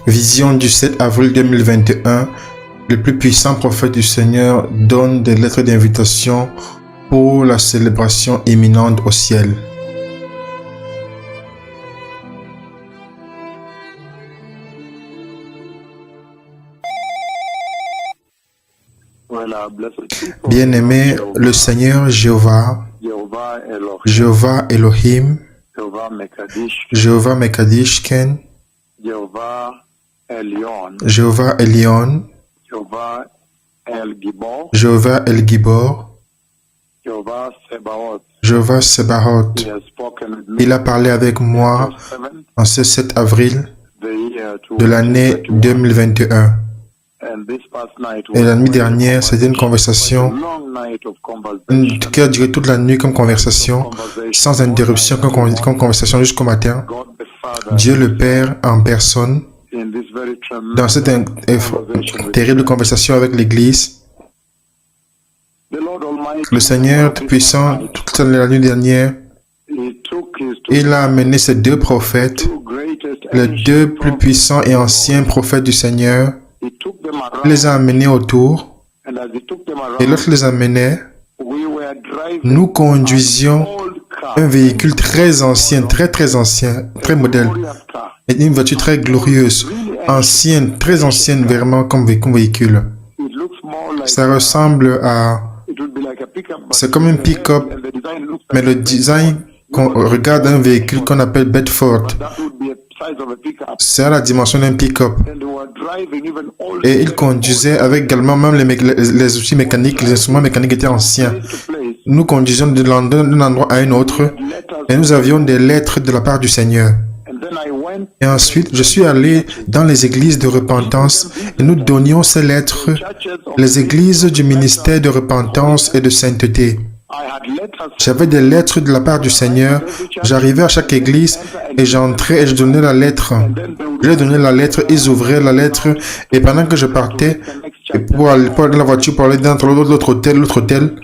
Vision du 7 avril 2021. Le plus puissant prophète du Seigneur donne des lettres d'invitation pour la célébration imminente au ciel. Bien-aimé, le Seigneur Jéhovah, Jéhovah Elohim, Jéhovah Mekadishken, Jéhovah Elion, Jéhovah El Gibor, Jéhovah Sebaoth. Il a parlé avec moi en ce 7 avril de l'année 2021. Et la nuit dernière, c'était une conversation qui a duré toute la nuit comme conversation, sans interruption, comme conversation jusqu'au matin. Dieu le Père en personne, dans cette terrible conversation avec l'Église. Le Seigneur Tout-Puissant, toute la nuit dernière, il a amené ces deux prophètes, les deux plus puissants et anciens prophètes du Seigneur. Il les a amenés autour, et lorsqu'il les amenait, nous conduisions un véhicule très ancien, très ancien, très modèle, et une voiture très glorieuse, ancienne, très ancienne, vraiment comme véhicule. Ça ressemble à... C'est comme un pick-up, mais le design qu'on regarde un véhicule qu'on appelle Bedford, c'est à la dimension d'un pick-up. Et il conduisait avec également même les outils mécaniques, les instruments mécaniques étaient anciens. Nous conduisions d'un endroit à un autre et nous avions des lettres de la part du Seigneur. Et ensuite, je suis allé dans les églises de repentance et nous donnions ces lettres, les églises du ministère de repentance et de sainteté. J'avais des lettres de la part du Seigneur. J'arrivais à chaque église et j'entrais et je donnais la lettre. Je leur donnais la lettre, ils ouvraient la lettre et pendant que je partais pour aller dans la voiture pour aller dans l'autre hôtel,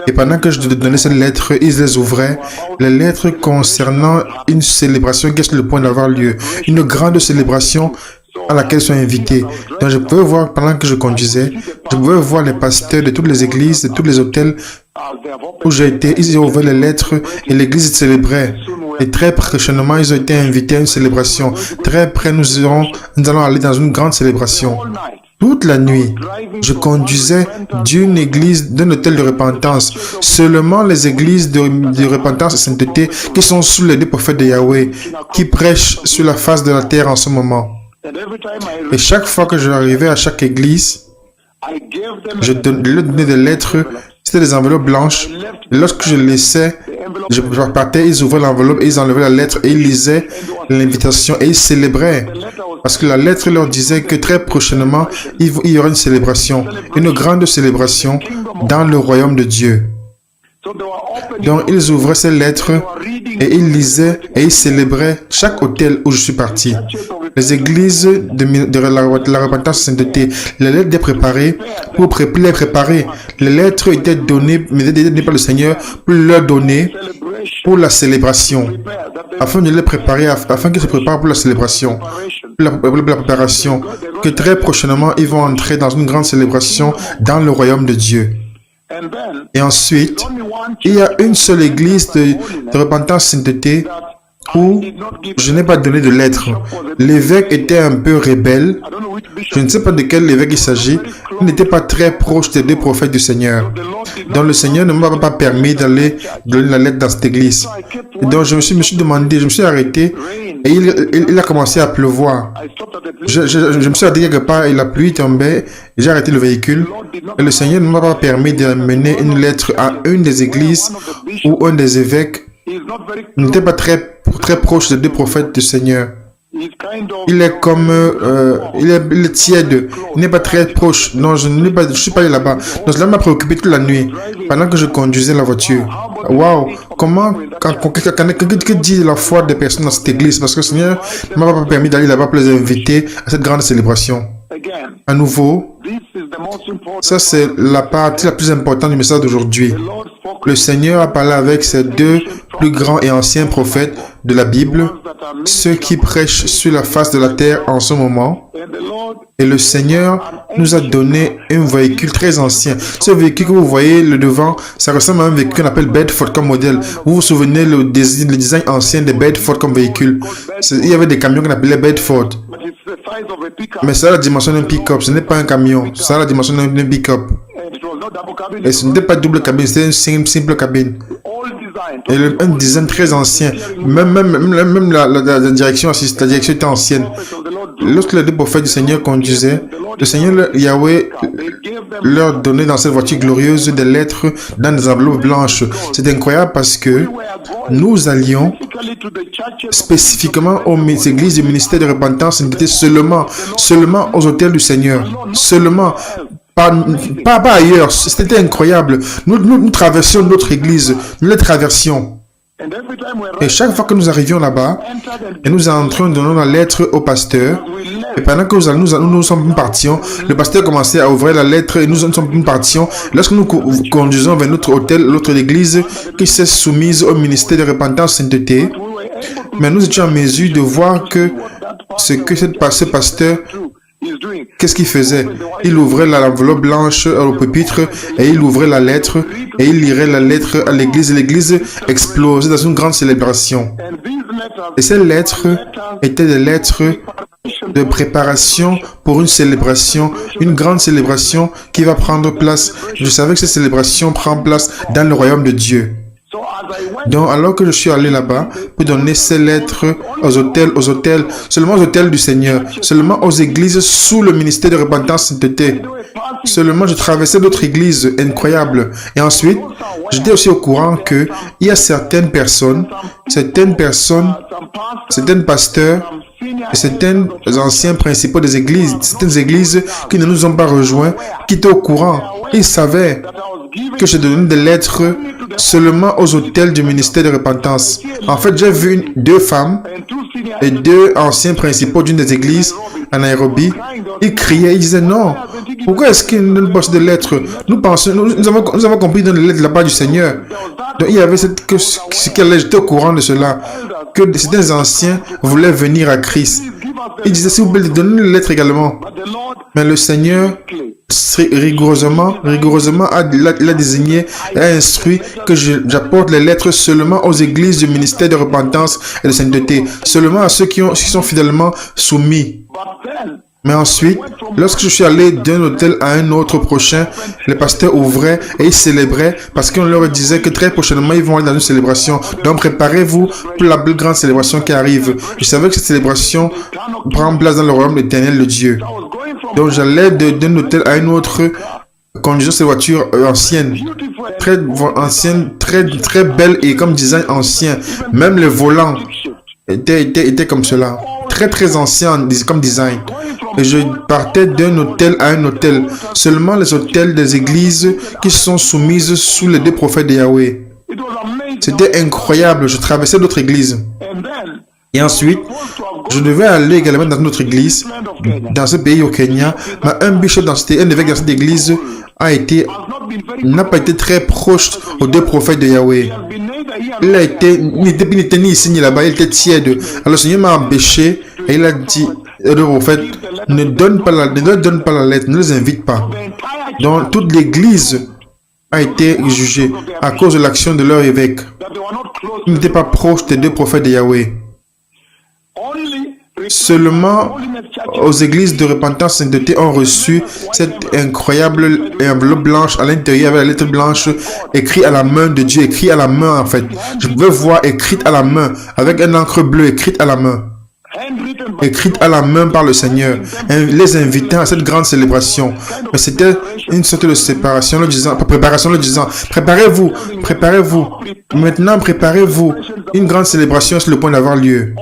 et pendant que je donnais cette lettre, ils les ouvraient. Les lettres concernant une célébration qui est sur le point d'avoir lieu, une grande célébration à laquelle ils sont invités. Donc je pouvais voir, pendant que je conduisais, je pouvais voir les pasteurs de toutes les églises, de tous les hôtels où j'ai été. Ils ont ouvert les lettres et l'église célébrait. Et très prochainement, ils ont été invités à une célébration. Très près, nous allons aller dans une grande célébration. Toute la nuit, je conduisais d'une église, d'un hôtel de repentance. Seulement les églises de repentance et sainteté qui sont sous les deux prophètes de Yahweh, qui prêchent sur la face de la terre en ce moment. Et chaque fois que j'arrivais à chaque église, je leur donnais des lettres, c'était des enveloppes blanches. Et lorsque je laissais, je partais, ils ouvraient l'enveloppe et ils enlevaient la lettre et ils lisaient l'invitation et ils célébraient. Parce que la lettre leur disait que très prochainement, il y aura une célébration, une grande célébration dans le royaume de Dieu. Donc, ils ouvraient ces lettres et ils lisaient et ils célébraient chaque hôtel où je suis parti. Les églises de la repentance sainteté, les lettres étaient préparées pour les préparer. Les lettres étaient données par le Seigneur pour leur donner pour la célébration, afin de les préparer, afin qu'ils se préparent pour la célébration, pour la préparation, que très prochainement ils vont entrer dans une grande célébration dans le royaume de Dieu. Et ensuite, il y a une seule église de repentance sainteté où je n'ai pas donné de lettres. L'évêque était un peu rebelle. Je ne sais pas de quel évêque il s'agit. Il n'était pas très proche des deux prophètes du Seigneur. Donc le Seigneur ne m'a pas permis d'aller donner la lettre dans cette église. Et donc je me suis demandé, je me suis arrêté et il a commencé à pleuvoir. Je me suis arrêté quelque part et la pluie tombait. J'ai arrêté le véhicule. Et le Seigneur ne m'a pas permis d'amener une lettre à une des églises où un des évêques n'était pas très proche des deux prophètes du Seigneur. Il est comme, il est tiède, il n'est pas très proche. Non, je ne suis pas allé là-bas. Donc cela m'a préoccupé toute la nuit, pendant que je conduisais la voiture. Waouh, comment, que dit la foi des personnes dans cette église? Parce que le Seigneur ne m'a pas permis d'aller là-bas pour les inviter à cette grande célébration. À nouveau, ça c'est la partie la plus importante du message d'aujourd'hui. le Seigneur a parlé avec ces deux plus grands et anciens prophètes de la Bible, ceux qui prêchent sur la face de la terre en ce moment. Et le Seigneur nous a donné un véhicule très ancien. Ce véhicule que vous voyez, le devant, ça ressemble à un véhicule qu'on appelle Bedford comme modèle. Vous vous souvenez le design ancien de Bedford comme véhicule? Il y avait des camions qu'on appelait Bedford. Mais ça a la dimension d'un pick-up. Ce n'est pas un camion. Ça a la dimension d'un pick-up. Et ce n'était pas double cabine, c'était une simple cabine. Et un design très ancien. Même la direction assiste, la direction était ancienne. Lorsque les deux prophètes du Seigneur conduisaient, le Seigneur Yahweh leur donnait dans cette voiture glorieuse des lettres dans des enveloppes blanches. C'est incroyable parce que nous allions spécifiquement aux églises du ministère de repentance seulement aux hôtels du Seigneur. Seulement. Pas ailleurs. C'était incroyable. Nous traversions notre église. Nous les traversions. Et chaque fois que nous arrivions là-bas, et nous entrions, donnant la lettre au pasteur, et pendant que nous sommes partions, le pasteur commençait à ouvrir la lettre et nous sommes partions. Lorsque nous conduisons vers notre hôtel, l'autre église qui s'est soumise au ministère de repentance sainteté, mais nous étions en mesure de voir que ce que ce pasteur, qu'est-ce qu'il faisait? Il ouvrait l'enveloppe blanche au pupitre et il ouvrait la lettre et il lirait la lettre à l'église. L'église explosait dans une grande célébration. Et ces lettres étaient des lettres de préparation pour une célébration, une grande célébration qui va prendre place. Je savais que cette célébration prend place dans le royaume de Dieu. Donc, alors que je suis allé là-bas pour donner ces lettres aux hôtels, seulement aux hôtels du Seigneur, seulement aux églises sous le ministère de repentance sainteté, seulement je traversais d'autres églises incroyables. Et ensuite, j'étais aussi au courant qu'il y a certaines personnes, certains pasteurs, et certains anciens principaux des églises, certaines églises qui ne nous ont pas rejoints, qui étaient au courant. Ils savaient que je donnais des lettres seulement aux hôtels du ministère de repentance. En fait, j'ai vu deux femmes et deux anciens principaux d'une des églises à Nairobi. Ils criaient, ils disaient non. Pourquoi est-ce qu'ils ne donnent pas de lettres? Nous avons compris dans les lettres de la part du Seigneur. Donc il y avait j'étais au courant de cela, que certains anciens voulaient venir à Christ. Ils disaient, s'il vous plaît, donnez les lettres également. Mais le Seigneur rigoureusement a désigné et a instruit que j'apporte les lettres seulement aux églises du ministère de repentance et de sainteté, seulement à ceux qui sont fidèlement soumis. Mais ensuite, lorsque je suis allé d'un hôtel à un autre prochain, les pasteurs ouvraient et ils célébraient parce qu'on leur disait que très prochainement, ils vont aller dans une célébration. Donc, préparez-vous pour la plus grande célébration qui arrive. Je savais que cette célébration prend place dans le royaume éternel de Dieu. Donc, j'allais d'un hôtel à un autre, conduisant ces voitures anciennes, très belles et comme design ancien. Même les volants étaient comme cela. Très ancien comme design. Et je partais d'un hôtel à un hôtel. Seulement les hôtels des églises qui sont soumises sous les deux prophètes de Yahweh. C'était incroyable. Je traversais d'autres églises. Et ensuite, je devais aller également dans notre église, dans ce pays au Kenya. Mais un bishop un évêque dans cette église n'a pas été très proche aux deux prophètes de Yahweh. Il n'était ni ici ni là-bas, il était tiède. Alors le Seigneur m'a empêché et il a dit aux deux prophètes, ne donne pas la lettre, ne les invite pas. Donc toute l'église a été jugée à cause de l'action de leur évêque. Ils n'étaient pas proches des deux prophètes de Yahweh. Seulement aux églises de repentance sainteté ont reçu cette incroyable enveloppe blanche à l'intérieur avec la lettre blanche écrite à la main de Dieu, écrite à la main en fait. Je pouvais voir écrite à la main avec un encre bleue écrite à la main. Écrite à la main par le Seigneur, les invitant à cette grande célébration. Mais c'était une sorte de préparation, le disant, préparez-vous, maintenant préparez-vous. Une grande célébration est sur le point d'avoir lieu.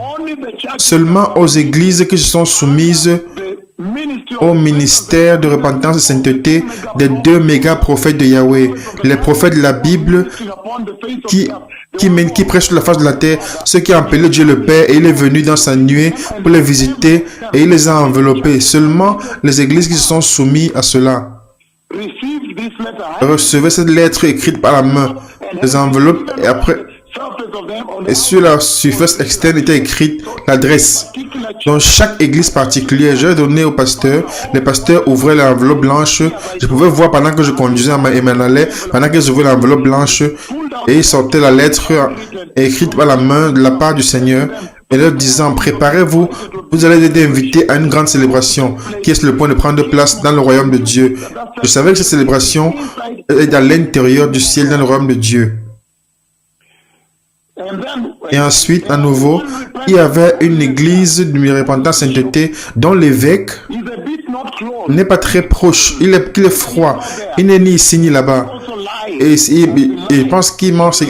Seulement aux églises qui se sont soumises au ministère de repentance et sainteté des deux méga prophètes de Yahweh, les prophètes de la Bible qui prêchent sur la face de la terre, ceux qui ont appelé Dieu le Père, et il est venu dans sa nuée pour les visiter et il les a enveloppés. Seulement les églises qui se sont soumises à cela recevaient cette lettre écrite par la main les enveloppes, et sur la surface externe était écrite l'adresse. Dans chaque église particulière, j'ai donné au pasteur. Les pasteurs ouvraient l'enveloppe blanche. Je pouvais voir pendant que je conduisais et m'en allais, pendant qu'ils ouvraient l'enveloppe blanche, et ils sortaient la lettre écrite par la main de la part du Seigneur, et leur disant: préparez-vous, vous allez être invités à une grande célébration qui est sur le point de prendre place dans le royaume de Dieu. Je savais que cette célébration est à l'intérieur du ciel, dans le royaume de Dieu. Et ensuite, à nouveau, il y avait une église de repentance sainteté dont l'évêque n'est pas très proche, il est froid, il n'est ni ici ni là-bas. Et il pense qu'il mange.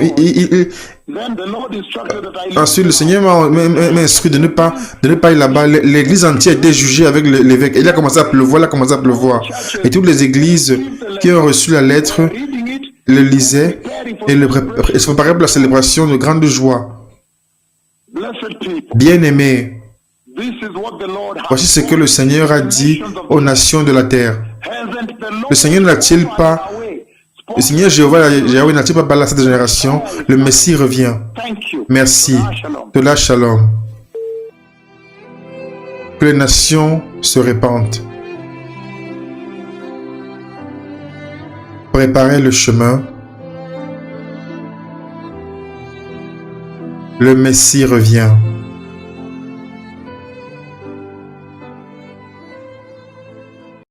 Ensuite, le Seigneur m'a instruit de ne pas ir là-bas. L'église entière était jugée avec l'évêque. Il a commencé à pleuvoir, Et toutes les églises qui ont reçu la lettre le lisaient et se préparaient pour la célébration de grande joie. Bien-aimés, voici ce que le Seigneur a dit aux nations de la terre. Le Seigneur n'a-t-il pas... Le Seigneur Yahweh n'a-t-il pas parlé à cette génération? Le Messie revient. Merci. Toda Shalom. Que les nations se répandent. Préparez le chemin. Le Messie revient.